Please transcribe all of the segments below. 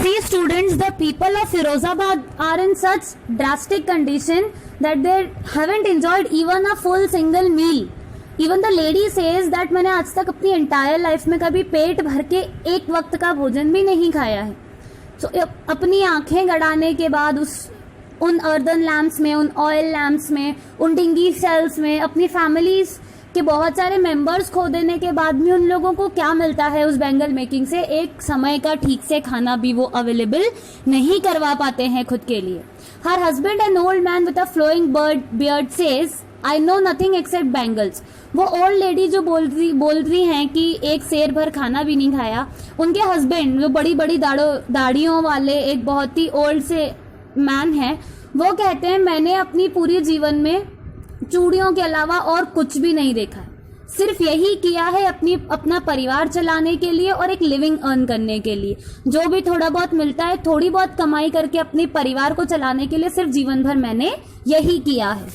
See students, the people of Firozabad are in such drastic condition that they haven't enjoyed even a full single meal. Even the lady says that मैंने आज तक अपनी entire life में कभी पेट भर के एक वक्त का भोजन भी नहीं खाया है. So अपनी आंखें गड़ाने के बाद उन अर्दन लैम्प्स में, उन ऑयल लैम्प्स में, उन डिंगी सेल्स में अपनी फैमिलीज के बहुत सारे मेंबर्स खो देने के बाद भी उन लोगों को क्या मिलता है उस बैंगल मेकिंग से? एक समय का ठीक से खाना भी वो अवेलेबल नहीं करवा पाते हैं खुद के लिए. Her husband an old man with a flowing beard says I know nothing except bangles. वो ओल्ड लेडी जो बोल रही हैं कि एक शेर भर खाना भी नहीं खाया, उनके हस्बैंड जो बड़ी बड़ी दाढ़ियों वाले एक बहुत ही ओल्ड से मैन है, वो कहते हैं मैंने अपनी पूरी जीवन में चूड़ियों के अलावा और कुछ भी नहीं देखा है. सिर्फ यही किया है अपना परिवार चलाने के लिए और एक लिविंग अर्न करने के लिए. जो भी थोड़ा बहुत मिलता है, थोड़ी बहुत कमाई करके अपने परिवार को चलाने के लिए सिर्फ जीवन भर मैंने यही किया है.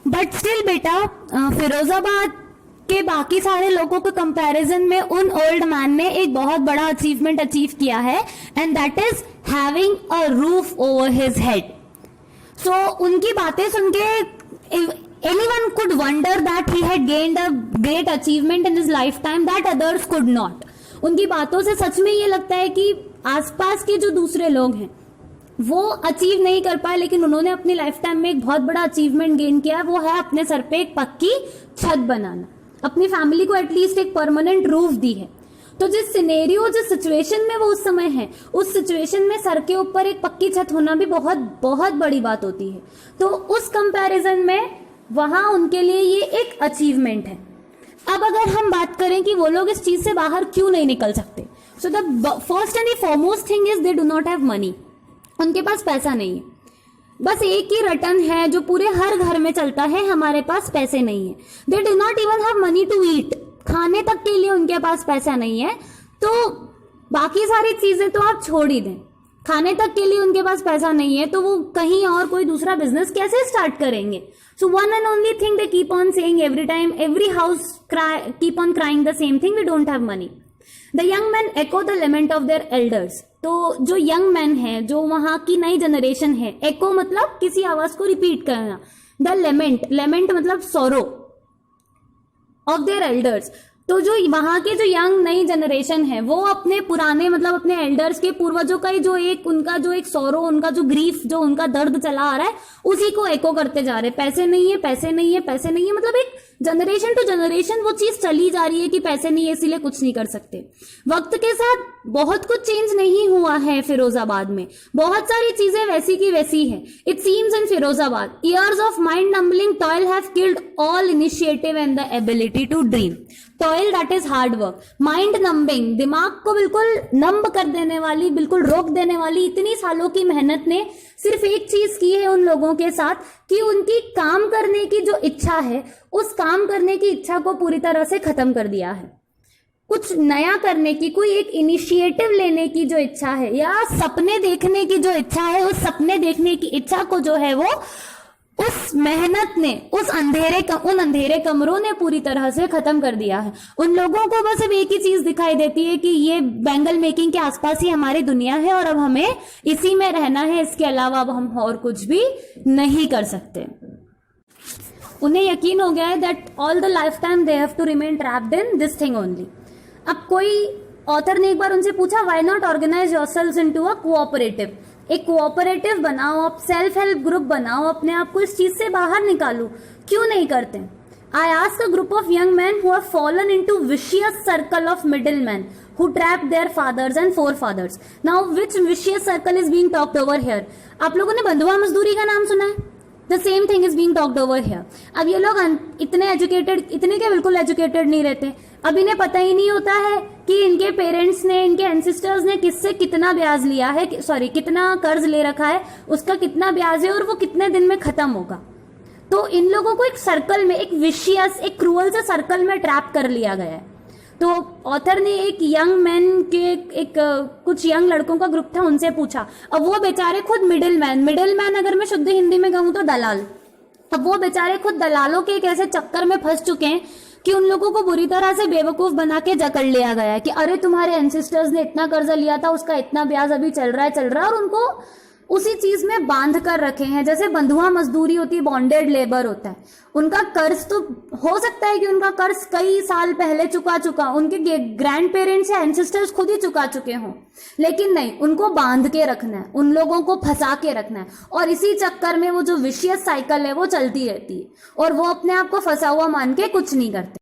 बट स्टिल बेटा, फिरोजाबाद के बाकी सारे लोगों के कंपैरिजन में उन ओल्ड मैन ने एक बहुत बड़ा अचीवमेंट अचीव किया है, and that is having a roof over his head. So उनकी बातें सुन के anyone could wonder that he had gained a great achievement in his lifetime that others could not. उनकी बातों से सच में ये लगता है कि आसपास के जो दूसरे लोग हैं वो अचीव नहीं कर पाए, लेकिन उन्होंने अपनी लाइफ टाइम में एक बहुत बड़ा अचीवमेंट गेन किया है. वो है अपने सर पे एक पक्की छत बनाना, अपनी फैमिली को एटलीस्ट एक परमानेंट रूफ दी है. तो जिस सिनेरियो, जिस सिचुएशन में वो उस समय है, उस सिचुएशन में सर के ऊपर एक पक्की छत होना भी बहुत बहुत बड़ी बात होती है. तो उस कंपैरिजन में वहां उनके लिए ये एक अचीवमेंट है. अब अगर हम बात करें कि वो लोग इस चीज से बाहर क्यों नहीं निकल सकते, so the first and the foremost thing is they do not have money. उनके पास पैसा नहीं है. बस एक ही रटन है जो पूरे हर घर में चलता है, हमारे पास पैसे नहीं है. They do not even have money to eat. खाने तक के लिए उनके पास पैसा नहीं है. तो बाकी सारी चीजें तो आप छोड़ ही दें, खाने तक के लिए उनके पास पैसा नहीं है तो वो कहीं और कोई दूसरा बिजनेस कैसे स्टार्ट करेंगे? So one and only thing they keep on saying every time, every house keep on crying the same thing, we don't have money. The young man echo the lament of their elders. तो जो young man है, जो वहां की नई generation है, एको मतलब किसी आवाज को रिपीट करना, द लेमेंट मतलब सोरो ऑफ देयर एल्डर्स. तो जो वहां के जो यंग नई जनरेशन है वो अपने पुराने मतलब अपने एल्डर्स के पूर्वजों का ही जो एक उनका जो एक सौरो, उनका जो ग्रीफ, जो उनका दर्द चला आ रहा है, उसी को एको करते जा रहे. पैसे नहीं है, पैसे नहीं है, पैसे नहीं है, मतलब एक जनरेशन टू जनरेशन वो चीज चली जा रही है कि पैसे नहीं है इसीलिए कुछ नहीं कर सकते. वक्त के साथ बहुत कुछ चेंज नहीं हुआ है फिरोजाबाद में. बहुत सारी चीजें वैसी की वैसी है. It seems in Firozabad years of mind numbing toil have killed all initiative and the ability to dream. Toil that is hard work, mind numbing, दिमाग को बिल्कुल नंब कर देने वाली, बिल्कुल रोक देने वाली इतनी सालों की मेहनत ने सिर्फ एक चीज की है उन लोगों के साथ कि उनकी काम करने की जो इच्छा है, उस काम करने की इच्छा को पूरी तरह से खत्म कर दिया है. कुछ नया करने की, कोई एक इनिशिएटिव लेने की जो इच्छा है या सपने देखने की जो इच्छा है, उस सपने देखने की इच्छा को जो है वो उस मेहनत ने, उन अंधेरे कमरों ने पूरी तरह से खत्म कर दिया है. उन लोगों को बस अब एक ही चीज दिखाई देती है कि ये बैंगल मेकिंग के आसपास ही हमारी दुनिया है और अब हमें इसी में रहना है, इसके अलावा अब हम और कुछ भी नहीं कर सकते. उन्हें यकीन हो गया है that all the life time they have to remain trapped in this thing only. अब कोई ऑथर ने एक बार उनसे पूछा, why not organise yourselves into a cooperative. एक कोऑपरेटिव बनाओ, आप सेल्फ हेल्प ग्रुप बनाओ, अपने आप को इस चीज से बाहर निकालो, क्यों नहीं करते? I ask a group of young man who have fallen into vicious circle of middleman who trapped their fathers and forefathers. Now which vicious circle is being talked over here? आप लोगों ने बंधुआ मजदूरी का नाम सुना है? The same thing is being talked over here. अब ये लोग इतने एजुकेटेड, इतने क्या बिल्कुल एजुकेटेड नहीं रहते. अब इन्हें पता ही नहीं होता है कि इनके पेरेंट्स ने, इनके एंसेस्टर्स ने किससे कितना ब्याज लिया है, कितना कर्ज ले रखा है, उसका कितना ब्याज है और वो कितने दिन में खत्म होगा. तो इन लोगों को एक सर्कल में, एक विशियस, एक क्रूअल से सर्कल में ट्रैप कर लिया गया है. तो ऑथर ने एक यंग मैन के कुछ यंग लड़कों का ग्रुप था, उनसे पूछा. अब वो बेचारे खुद मिडिल मैन अगर मैं शुद्ध हिंदी में कहूं तो दलाल. अब वो बेचारे खुद दलालों के एक ऐसे चक्कर में फंस चुके हैं कि उन लोगों को बुरी तरह से बेवकूफ बना के जकड़ लिया गया है कि अरे तुम्हारे एंसेस्टर्स ने इतना कर्जा लिया था, उसका इतना ब्याज अभी चल रहा है, और उनको उसी चीज में बांध कर रखे हैं। जैसे बंधुआ मजदूरी होती है, बॉन्डेड लेबर होता है, उनका कर्ज तो हो सकता है कि उनका कर्ज कई साल पहले चुका उनके ग्रैंड पेरेंट्स या एंसेस्टर्स खुद ही चुका चुके हों, लेकिन नहीं, उनको बांध के रखना है, उन लोगों को फंसा के रखना है, और इसी चक्कर में वो जो विशियस साइकिल है वो चलती रहती है, और वो अपने आप को फंसा हुआ मान के कुछ नहीं करते।